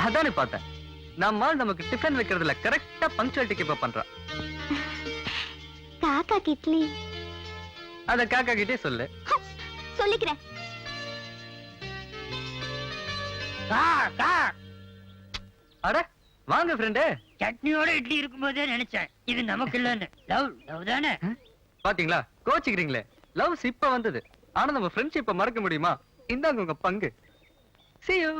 அதானே பார்த்தேன். நம்ம நமக்கு டிஃபன் வைக்கிறதுல கரெக்டா பங்க்சுவாலிட்டி கீப் அப் பண்றா. காக்கா கிட்லி. அத காக்கா கிட்டே சொல்லு. சொல்லிக்கிறேன். அட வாங்க ஃப்ரெண்டு. சட்னியோட இட்லி இருக்கும்போதே நினைச்சேன் இது நமக்கு இல்லன்னு. லவ் லவ் தானே. பாத்தீங்களா, கோச்சிக்கிறீங்களே. லவ்ஸ் இப்ப வந்தது, ஆனா நம்ம ஃப்ரெண்ட்ஷிப்பை மறக்க முடியுமா? இந்தாங்க உங்க பங்கு. See you.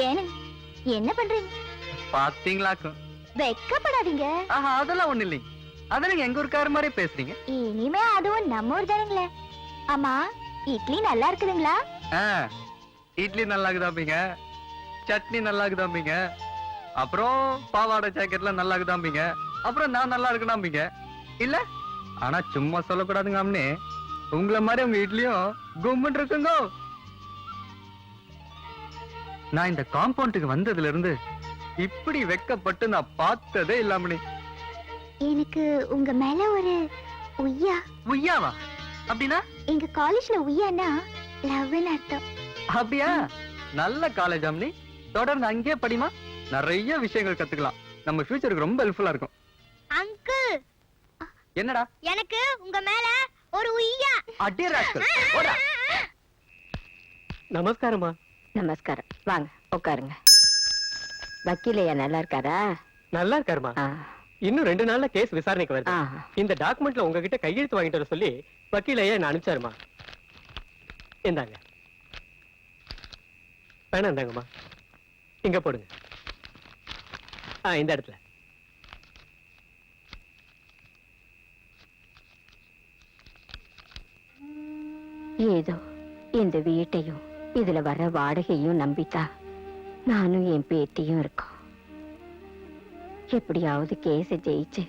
ஏன்னு என்ன பண்றீங்க? பாத்தீங்களாக்கும். வெக்கப்படாதீங்க. அதெல்லாம் ஒண்ணு இல்லைங்க. அத நீங்க எங்க ஊருக்கார மாதிரி பேசுறீங்க. இனிமே அதுவும் நம்ம ஊர் தானுங்களே. ஆமா, இட்லி நல்லா இருக்குதுங்களா? இட்லி நல்லா இருக்குதாம்பீங்க, சட்னி நல்லா இருக்குதாம்பீங்க, அப்புறம் பாவாடை ஜாக்கெட்லாம் நல்லா இருக்குதாம்பீங்க, அப்புறம் நான் நல்லா இருக்குதாம்பீங்க. இல்ல ஆனா சும்மா சொல்லக்கூடாதுங்க அம்னே, உங்களை மாதிரி உங்க இட்லியும் கும்முன்னு இருக்குங்க. நான் இந்த காம்பவுண்டுக்கு வந்ததுல இருந்து இப்படி வெக்கப்பட்டு நான் பார்த்ததே இல்லாமனே. எனக்கு உங்க மேல ஒரு உய்யா. உய்யாவா? அப்படின்னா? எங்க காலேஜ்ல உய்யானா லவ்னு அர்த்தம். அப்படியா? நல்ல காலேஜ் அம்னி, தொடர்ந்து அங்கேயே படிமா. நிறைய விஷயங்கள் கத்துக்கலாம், நம்ம ஃபியூச்சருக்கு ரொம்ப ஹெல்ப்ஃபுல்லா இருக்கும். அங்கிள், என்னடா? எனக்கு உங்க மேல ஒரு உய்யா. அடி ராஸ்கல், போடா. நமஸ்காரமா. நமஸ்காரம். வாங்க உட்காருங்க. வக்கீலையா நல்லா இருக்காரா? நல்லா இருக்காருமா. இன்னும் 2 நாள்ல கேஸ் விசாரணைக்கு வருது. இந்த டாக்குமெண்ட்ல உங்ககிட்ட கையெழுத்து வாங்கிட்டு வர சொல்லி வக்கீலையா என்ன அனுப்பிச்சாருமா. இந்தாங்க. வேணாம், இந்தாங்கம்மா. இங்க போடுங்க. இந்த இடத்துல. ஏதோ இந்த வீட்டையும் இதுல வர வாடகையும் நம்பித்தா நானும் என் பேத்தியும் இருக்கோம். எப்படியாவது கேஸ ஜெயிச்சு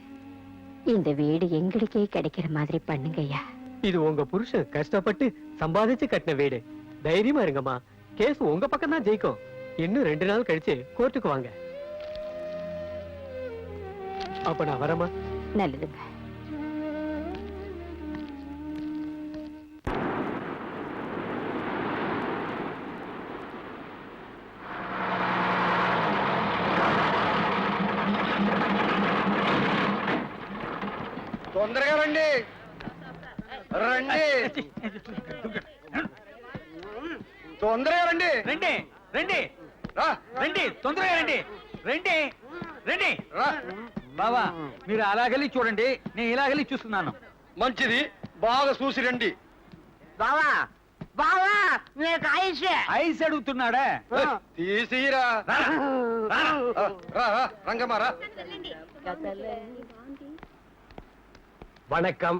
இந்த வீடு எங்களுக்கே கிடைக்கிற மாதிரி பண்ணுங்கய்யா. இது உங்க புருஷன் கஷ்டப்பட்டு சம்பாதிச்சு கட்டின வீடு. தைரியமா இருங்கம்மா, கேஸ் உங்க பக்கம் தான் ஜெயிக்கும். இன்னும் 2 நாள் கழிச்சு கோர்ட்டுக்கு வாங்க. அப்ப நான் வரமா? நல்லதுங்க. తొందరగా రండి రండి తొందరగా రండి రండి రండి రండి తొందరగా రండి రండి రండి. బావా మీరు అలాగెళ్ళి చూడండి, నేను ఇలాగెళ్ళి చూస్తున్నాను. మంచిది, బాగా చూసి రండి. బావా బావా నీకు ఐస్ ఐస్ అడుగుతున్నాడా? తీసిరా రంగమారా. வணக்கம்.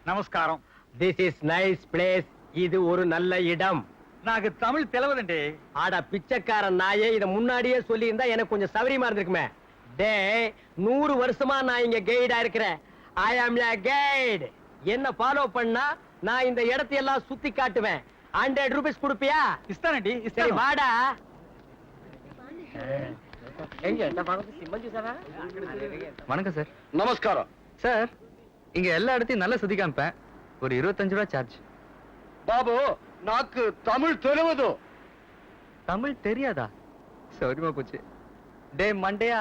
நமஸ்காரம். This is nice place. இது ஒரு நல்ல இடம். నాకు తమిళ్ తెలవదండి. ஆடா பிச்சைக்காரன் நாயே, இத முன்னாடியே சொல்லி இருந்தா எனக்கு கொஞ்சம் சௌரியமா இருந்திருக்குமே. டே, 100 வருஷமா நான் இங்க கைடா இருக்கிறேன். ஐ ஆம் ய கைட். என்ன ஃபாலோ பண்ணா நான் இந்த இடத்தையெல்லாம் சுத்தி காட்டுவேன். 100 ரூபீஸ் கொடுப்பியா? ఇస్తానండి, சரி ఇస్తాను. வாடா. வணக்கம் சார். நமஸ்காரம் சார். இங்க எல்லா இடத்தையும் நல்லா சுத்தி காமிப்பேன். ஒரு 25 ரூபா சார்ஜ். బాబు నాకు తమిళ్ తెలియదు. தமிழ் தெரியாதா? சௌரியமா போச்சு. டே மண்டையா,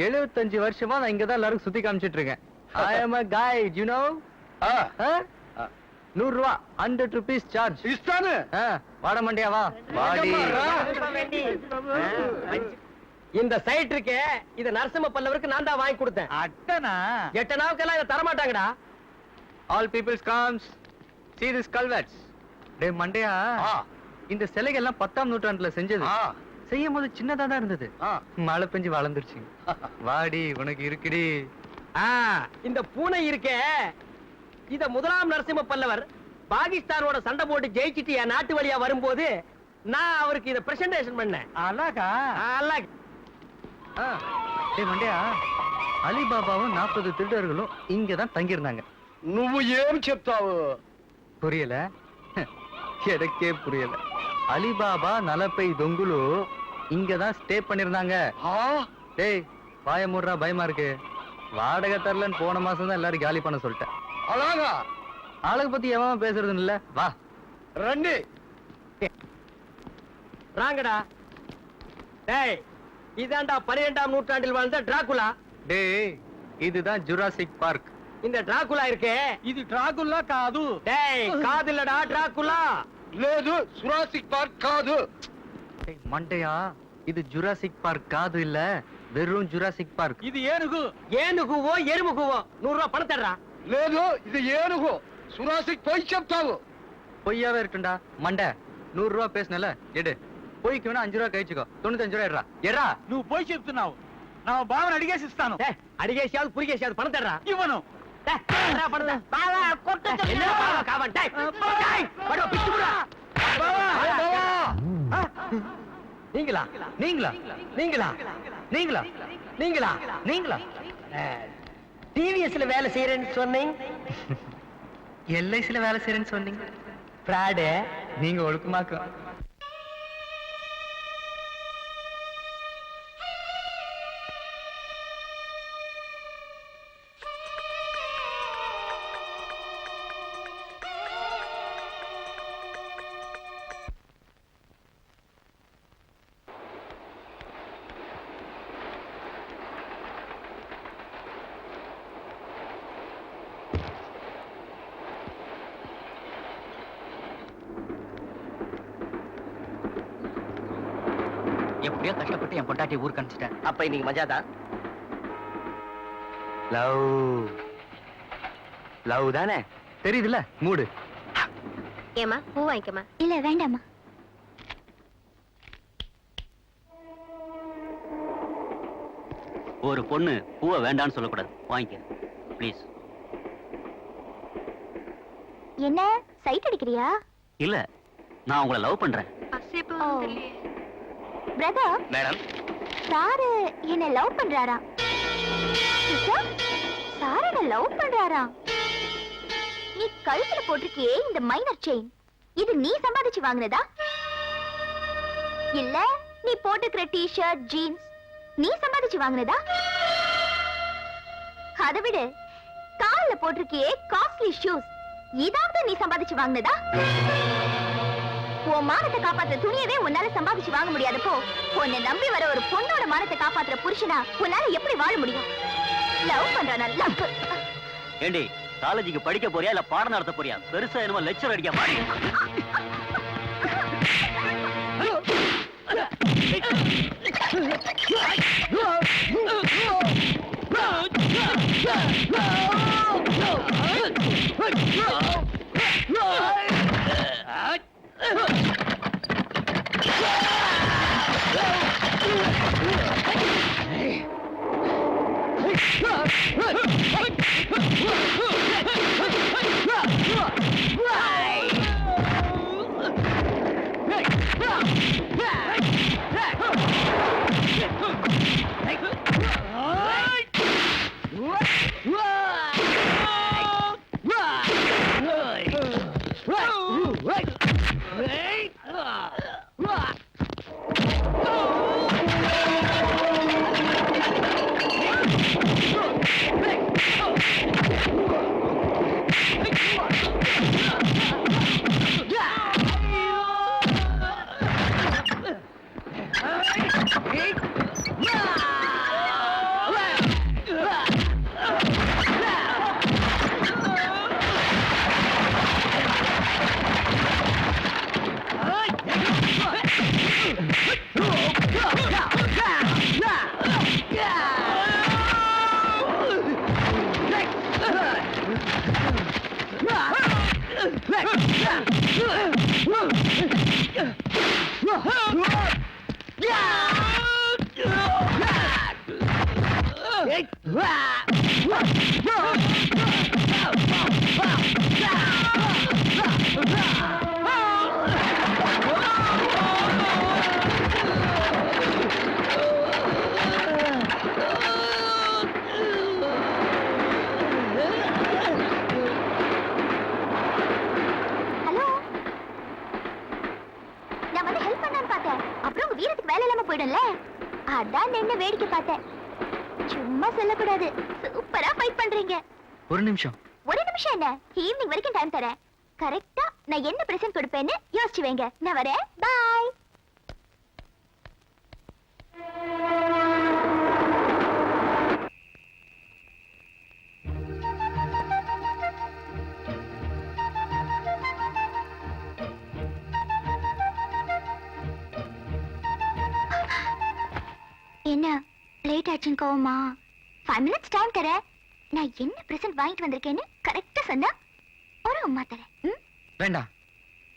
75 வருஷமா நான் இங்கதான் எல்லாரும் சுத்தி காமிச்சிட்டு இருக்கேன். I am a guide, you know? 100 ரூபா, 100 rupees charge. ఇస్తాను. வாட மண்டையா, வா வாடி. இந்த சைட் இருக்கே, இத நரசிம்ம பல்லவருக்கு நான் தான் வாங்கி கொடுத்தேன். అట్టనా? 8 நாவுக்கெல்லாம் இத தர மாட்டாங்கடா. All peoples comes. See this culverts. டே மண்டையா, இந்த சிலைகள் எல்லாம் 10ஆம் நூற்றாண்டுல செஞ்சது. செய்யும் போது சின்னதா தான் இருந்தது, மழை பெஞ்சு வளர்ந்துருச்சு. வாடி, உனக்கு இருக்குடி. இந்த பூனை இருக்கே, இத முதலாம் நரசிம்ம பல்லவர் பாகிஸ்தானோட சண்டை போட்டு ஜெயிச்சிட்டு என் நாட்டு வழியா வரும்போது நான் அவருக்கு இத பிரசன்டேஷன் பண்ணேன். అలాగా? டே மண்டையா, அலிபாபாவும் 40 திருடர்களும் இங்கதான் தங்கியிருந்தாங்க. నువ్వు ఏం చెప్తావు? புரியல? எனக்கே புரியல. அலிபாபா, நலப்பை தொங்குலு இங்கதான் ஸ்டே பண்ணிருந்தாங்க. டேய் வாய மூடுறா, பயமா இருக்கு. வாடகை தரலன்னு போன மாசம் தான் எல்லாரும் காலி பண்ண சொல்லிட்டேன். అలాగా? ஆளுக பத்தி எவன் பேசுறது இல்ல வா. ரெண்டு ராங்கடா. டேய், இதாண்டா 12ஆம் நூற்றாண்டில் வாழ்ந்த டிராகுலா. டேய், இதுதான் ஜுராசிக் பார்க். இந்த டிராகுலா இருக்கே, ఇది డ్రాకుల్లా కాదు. டேய் காது இல்லடா டிராகுலா. లేదు சுராசிக் பார்க் காது. டேய் மண்டையா, இது ஜுராசிக் பார்க் காது இல்ல, வெறும் ஜுராசிக் பார்க். ఇది ఏనుగు. ఏనుగువో ఎరుముగువో 100 ரூபாய் பணம் தர்றா. లేదు ఇది ఏనుగు. சுராசிக் போய் చెప్తావు. பொய்யாவே இருக்குண்டா மண்டை. 100 ரூபா பேசுனல எடு. பொய்க்கு வேணா 5 ரூபா கழிச்சுக்கோ. 95 ரூபா எட்ரா எட்ரா. నువ్వు పోయి చెప్తున్నావు. నా బావని అడిగేసి ఇస్తాను. டேய் அடிகேசியாவது புரிகேசியாவது பணம் தர்றா. ఇవ్వను. டேய் தர்றா பணம் தர்றா. பாவா கொட்ட சொல்லு. என்ன பாவா காவன். டேய் டேய் படோ பிச்சு புடா. நீங்களா நீங்களா நீங்களா நீங்களா நீங்களா நீங்களா டிவிஎஸ்ல வேலை செய்யறேன்னு சொன்னீங்க. எல்ஐசில வேலை செய்யறேன்னு சொன்னீங்க. பிராடு. நீங்க ஒழுக்கமாக்க. எப்படியோ கஷ்டப்பட்டு என் பொண்டாட்டி ஊருக்கு அனுப்பிச்சிட்டேன். அப்ப இன்னைக்கு மஜாதான். லவ் லவ் தானே தெரியுதுல்ல. மூடு. ஏமா பூ வாங்கிக்கமா. இல்ல வேண்டாமா. ஒரு பொண்ணு பூவை வேண்டான்னு சொல்லக்கூடாது. வாங்கிக்க ப்ளீஸ். என்ன சைட் அடிக்கிறியா? இல்ல, நான் உங்களை லவ் பண்றேன். பிரதர், மேடம், சாரு என்ன லவ் பண்றாரா? சாரு என்ன லவ் பண்றாரா? நீ கழுத்துல போட்டிருக்கியே இந்த மைனர் செயின், இது நீ சம்பாதிச்சு வாங்குனதா? இல்ல நீ போட்டுக்கிற டி-ஷர்ட் ஜீன்ஸ் நீ சம்பாதிச்சு வாங்குனதா? அதை விட கால்ல போட்டிருக்கியே காஸ்ட்லி ஷூஸ், இதாவது நீ சம்பாதிச்சு வாங்குனதா? உன் மானத்தை காப்பாத்துற துணியவே உன்னால சம்பாதிச்சு வாங்க முடியாதப்போ உன்னை நம்பி வர ஒரு பொண்ணோட மானத்தை காப்பாத்துற புருஷனா உன்னால எப்படி வாழ முடியும்? லவ் பண்றானா? லவ். ஏண்டி காலேஜுக்கு படிக்க போறியா இல்ல பாடம் நடத்த போறியா? பெருசா என்னமோ லெக்சர் அடிக்க பாருங்க. அதான் நின்னு வேடிக்கை பார்த்தேன். சும்மா சொல்லக்கூடாது. சூப்பரா ஃபைட் பண்றீங்க. ஒரு நிமிஷம். ஒரு நிமிஷம் நிமிஷம் என்ன, ஈவினிங் வரைக்கும் டைம் தரேன். கரெக்டா நான் என்ன பிரசன்ட் கொடுப்பேன்னு யோசிச்சு வைங்க. நான் வரேன். பாய். என்ன லேட் ஆச்சுன்னு கோவமா? 5 minutes டைம் தரேன். நான் என்ன பிரசன்ட் வாங்கிட்டு வந்திருக்கேன்னு கரெக்டா சொன்னா ஒரு அம்மா தரேன். ம்? வேண்டாம்,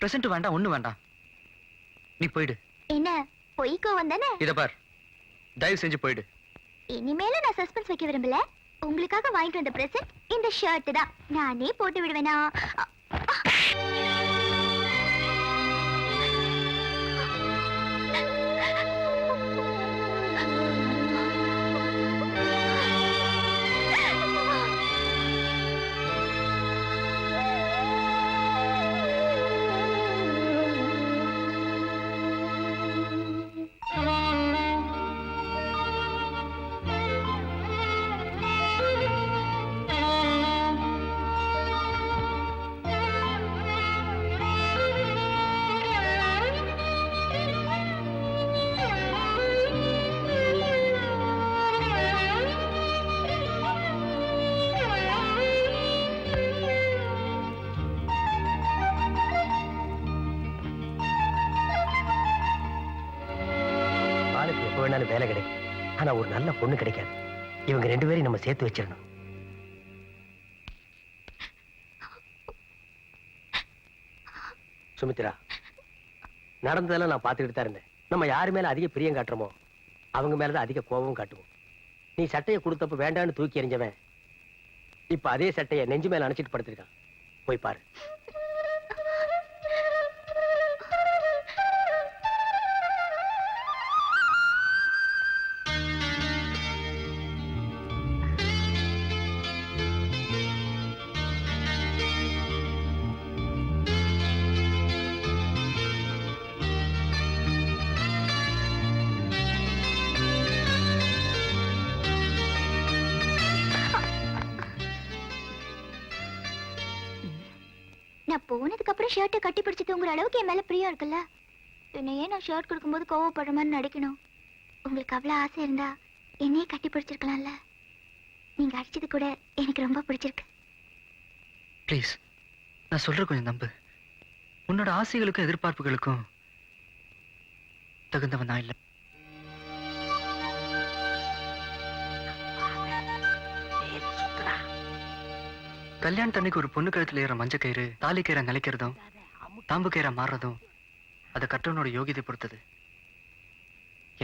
பிரசன்ட் வேண்டாம், ஒண்ணு வேண்டாம். நீ போயிடு. என்ன பொய்க்கோ வந்தானே? இத பார், தயவு செஞ்சு போயிடு. இனிமேல நான் சஸ்பென்ஸ் வைக்க விரும்பல. உங்களுக்காக வாங்கிட்டு வந்த பிரசன்ட் இந்த ஷர்ட் தான். நானே போட்டு விடுவேனா? ஆளுக்கு எப்ப வேணாலும் வேலை கிடைக்கும், ஆனா ஒரு நல்ல பொண்ணு கிடைக்காது. இவங்க 2 பேரையும் நம்ம சேர்த்து வச்சிடணும். சுமித்ரா, நடந்ததெல்லாம் நான் பார்த்துக்கிட்டு தான் இருந்தேன். நம்ம யாரு மேல அதிக பிரியம் காட்டுறோமோ அவங்க மேலதான் அதிக கோபம் காட்டுவோம். நீ சட்டையை கொடுத்தப்ப வேண்டான்னு தூக்கி எறிஞ்சவன் இப்ப அதே சட்டையை நெஞ்சு மேல அணைச்சிட்டு படுத்திருக்கான். போய் பாரு. நான் போனதுக்கு அப்புறம் ஷர்ட்டை கட்டி பிடிச்சு தூங்குற அளவுக்கு என் மேல பிரியம் இருக்குல்ல. என்னையே நான் ஷர்ட் கொடுக்கும்போது கோவப்படுற மாதிரி நடிக்கணும். உங்களுக்கு அவ்வளவு ஆசை இருந்தா என்னையே கட்டி பிடிச்சிருக்கலாம்ல. நீங்க அடிச்சது கூட எனக்கு ரொம்ப பிடிச்சிருக்கு. ப்ளீஸ், நான் சொல்ற கொஞ்சம் நம்பு. உன்னோட ஆசைகளுக்கும் எதிர்பார்ப்புகளுக்கும் தகுந்தவன் நான் இல்லை. கல்யாணத்தன்னைக்கு ஒரு பொண்ணு கழுத்துல ஏற மஞ்ச கயிறு தாலி கயிறை நிலைக்கிறதும் தாம்பு கயிறா மாறுறதும் அதை கட்டவனோட யோகிதை பொறுத்தது.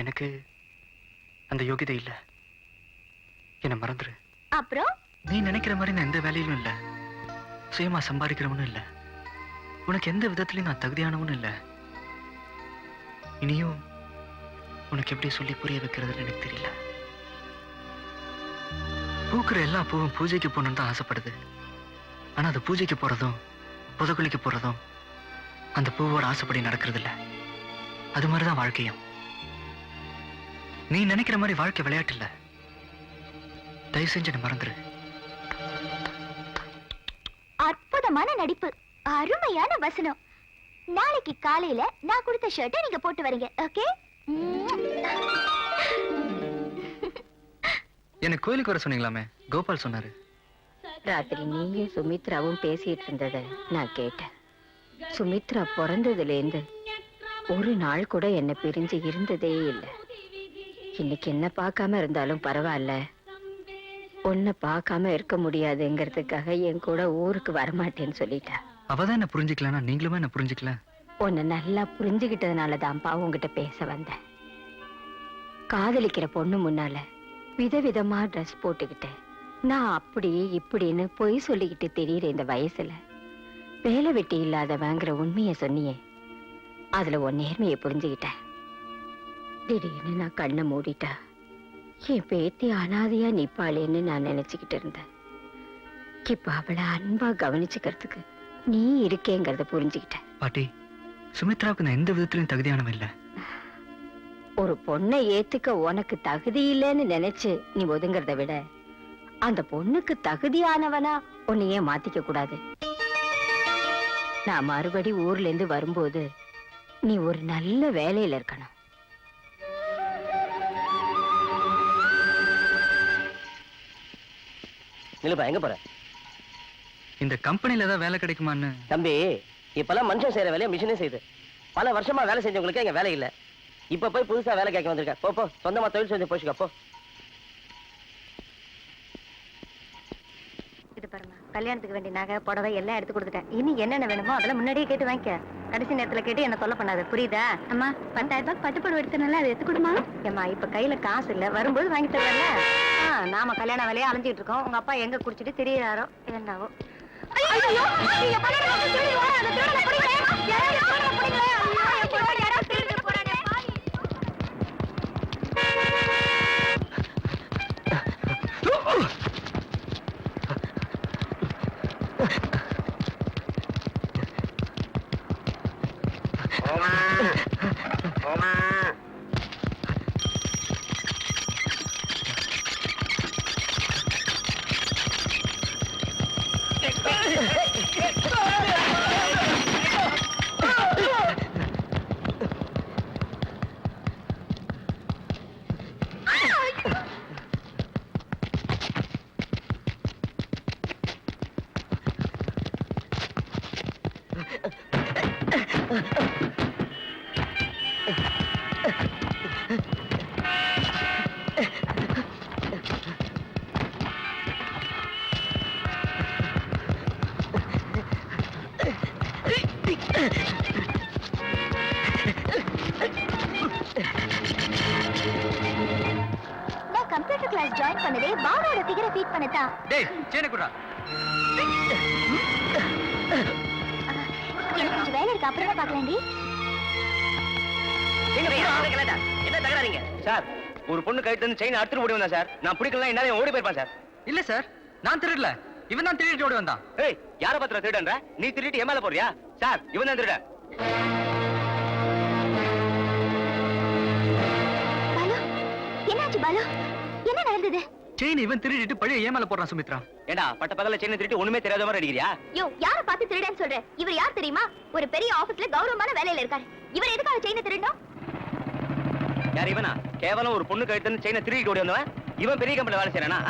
எனக்கு அந்த யோகிதை இல்ல. என்ன மறந்துரு. அப்புறம் நீ நினைக்கிற மாதிரி நான் எந்த வேலையிலும் இல்ல. சுயமா சம்பாதிக்கிறவனும் இல்ல. உனக்கு எந்த விதத்திலையும் நான் தகுதியானவனும் இல்ல. இனியும் உனக்கு எப்படி சொல்லி புரிய வைக்கிறதுன்னு எனக்கு தெரியல. பூக்குற எல்லா பூவும் பூஜைக்கு போகணும்னு தான் ஆசைப்படுது. ஆனா அது பூஜைக்கு போறதும் புதக்குழிக்கு போறதும் அந்த பூவோட ஆசைப்படி நடக்கிறது இல்ல. அது மாதிரிதான் வாழ்க்கையும். நீ நினைக்கிற மாதிரி வாழ்க்கை விளையாட்டு இல்ல. தயவு செஞ்சு என்ன மறந்துரு. அற்புதமான நடிப்பு, அருமையான வசனம். நாளைக்கு காலையில நான் கொடுத்த ஷர்ட்டை நீங்க போட்டு வரீங்க. ஓகே? எனக்கு கோயிலுக்கு வர சொன்னீங்களாமே, கோபால் சொன்னாரு. ராத்திரி நீயும் சுமித்ராவும் பேசிட்டு இருந்தத நான் கேட்டேன். சுமித்ரா பிறந்ததுலேருந்து ஒரு நாள் கூட என்ன பிரிஞ்சு இருந்ததே இல்லை. இன்னைக்கு என்ன பார்க்காம இருந்தாலும் பரவாயில்ல, உன்னை பார்க்காம இருக்க முடியாதுங்கிறதுக்காக என் கூட ஊருக்கு வரமாட்டேன்னு சொல்லிட்டா. அவதான் என்ன புரிஞ்சுக்கலன்னா நீங்களுமே என்ன புரிஞ்சுக்கல. உன்னை நல்லா புரிஞ்சுகிட்டதுனால தான்ப்பா உங்ககிட்ட பேச வந்தேன். காதலிக்கிற பொண்ணு முன்னால விதவிதமா ட்ரெஸ் போட்டுக்கிட்டேன். நான் அப்படி இப்படின்னு பொய் சொல்லிக்கிட்டு தெரியுற இந்த வயசுல வேலை வெட்டி இல்லாதவங்கிற உண்மையை சொன்னியே, அதுல உன் நேர்மையை புரிஞ்சுக்கிட்டேன். திடீர்னு நான் கண்ணை மூடிட்டா என் பேத்தி அனாதையா நிப்பாளேன்னு நான் நினைச்சுக்கிட்டு இருந்தேன். இப்ப அவளை அன்பா கவனிச்சுக்கிறதுக்கு நீ இருக்கேங்கிறத புரிஞ்சுக்கிட்டேன். பாட்டி, சுமித்ராவுக்கு நான் எந்த விதத்திலும் தகுதியானவன் இல்ல. ஒரு பொண்ணை ஏத்துக்க உனக்கு தகுதி இல்லைன்னு நினைச்சு நீ ஒதுங்கறத விட அந்த பொண்ணுக்கு தகுதியானவனா உன்னையே மாத்திக்க கூடாது. நான் மறுபடி ஊர்ல இருந்து வரும்போது நீ ஒரு நல்ல வேலையில இருக்கணும். நிலுப்பா எங்க போற? இந்த கம்பெனில ஏதாவது வேலை கிடைக்குமான்னு. தம்பி, இப்பெல்லாம் மனுஷன் செய்யற வேலையை மிஷினே செய்யுது. பல வருஷமா வேலை செஞ்சவங்களுக்கு எங்க வேலை இல்ல. இப்ப போய் புதுசா வேலை கேட்க வந்திருக்க. போ போ, சொந்தமா தொழில் செஞ்சு போச்சுக்க போ. இது பாருமா, கல்யாணத்துக்கு வேண்டிய நகை புடவை எல்லாம் எடுத்து கொடுத்துட்டேன். இனி என்னென்ன வேணுமோ அதெல்லாம் முன்னாடியே கேட்டு வாங்கிக்க. கடைசி நேரத்துல கேட்டு என்ன தொல்லை பண்ணாது, புரியுதா? அம்மா 10,000 ரூபாய் பட்டுப்படம் எடுத்தனால அதை எடுத்து கொடுமா. ஏமா இப்ப கையில காசு இல்ல, வரும்போது வாங்கி தரல. நாம கல்யாண வேலையை அலைஞ்சிட்டு இருக்கோம். உங்க அப்பா எங்க குடிச்சிட்டு திரியறாரோ என்னவோ. நான் கம்ப்யூட்டர் கிளாஸ் ஜாயின் பண்ணதே பாரோட ஃபிகரை ஃபீட் பண்ணதா. டேய் சேன குடா. எனக்கு கொஞ்சம் வேலை இருக்கு, அப்புறமா பார்க்கலாம்டி. என்ன தகராறீங்க சார்? ஒரு பொண்ணு கைட்டு இருந்து செயின் அறுத்துட்டு ஓடி வந்தா சார். நான் பிடிக்கலாம் என்னால ஓடி போயிருப்பான் சார். இல்ல சார், நான் திருடல. இவன் தான் திருடிட்டு ஓடி வந்தான். ஏய், யார பத்திர திருடன்ற? நீ திருடிட்டு என் மேல போறியா? சார், இவன் தான் திருட. பாலு, என்னாச்சு பாலு? என்ன நடந்தது? செயின் இவன் திருடிட்டு பழைய ஏமால போறான் சுமித்ரா. ஏண்டா பட்ட பகல்ல செயின் திருடி ஒண்ணுமே தெரியாத மாதிரி அடிக்கிறியா? யோ, யாரை பார்த்து திருடன்னு சொல்ற? இவர் யார் தெரியுமா? ஒரு பெரிய ஆபீஸ்ல கௌரவமான வேலையில இருக்காரு. இவர் எதுக்காக செயினை திருடணும்? யார் இவனா? கேவலம் ஒரு பொண்ணு கைட்டு இருந்து செயினை திருடிட்டு ஓடி வந்தவன். இவன் பெரிய கம்பெனில வேலை செய்யறானா?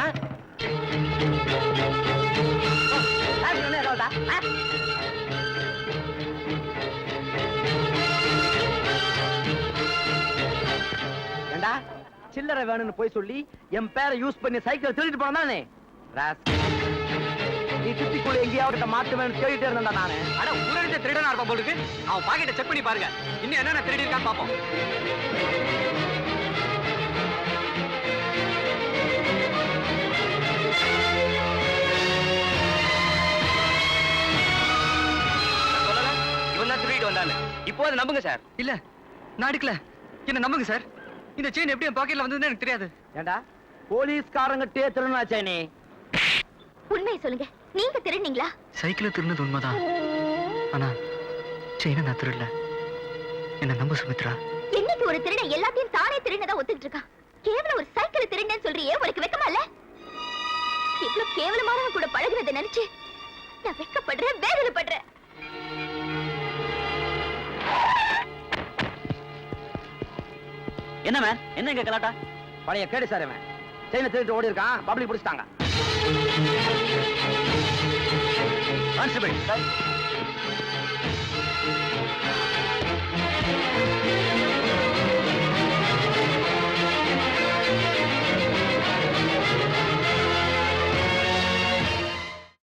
ஏண்டா சில்லறை வேணும்னு போய் சொல்லி என் பேரை யூஸ் பண்ணி சைக்கிள் திருடிட்டு போனானே. நீ சுத்திக்குள்ள எங்கேயாவது மாட்டு வேணும் தேடிட்டு இருந்தா நானு. அட ஊரடிச்ச திருடனா இருப்பான் போலுக்கு. அவன் பாக்கெட்டை செக் பண்ணி பாருங்க. இன்னும் என்னென்ன திருடி இருக்கான்னு பாப்போம். இவன் தான் திருடிட்டு வந்தானு. இப்போ அதை நம்புங்க சார். இல்ல நான் அடிக்கல. என்ன நம்புங்க சார். இந்த செயின் எப்படி என் பாக்கெட்ல வந்ததுன்னு எனக்கு தெரியாது. ஏண்டா போலீஸ்காரங்கிட்டே திருநாச்சே நீ? உண்மையை சொல்லுங்க, நீங்க திருடுனீங்களா? சைக்கிள் திருடுனது உண்மைதான். ஆனா செயினை நான் திருடல. என்ன நம்ப சுமித்ரா. என்னைக்கு ஒரு திருடன் எல்லாத்தையும் தானே திருடனதா ஒத்துக்கிட்டு இருக்கான். கேவலம் ஒரு சைக்கிள் திருடன்னு சொல்றியே, உனக்கு வெக்கமா இல்ல? இவ்வளவு கேவலமானவன் கூட பழகுறதை நினைச்சு நான் வெக்கப்படுறேன், வேதனைப்படுறேன். என்ன மேன், என்ன இங்க கலாட்டா? பழைய கேடு சார் இவன். செயினை திருட்டு ஓடி இருக்கான். பப்ளிக் பிடிச்சிட்டாங்க. Constable sir,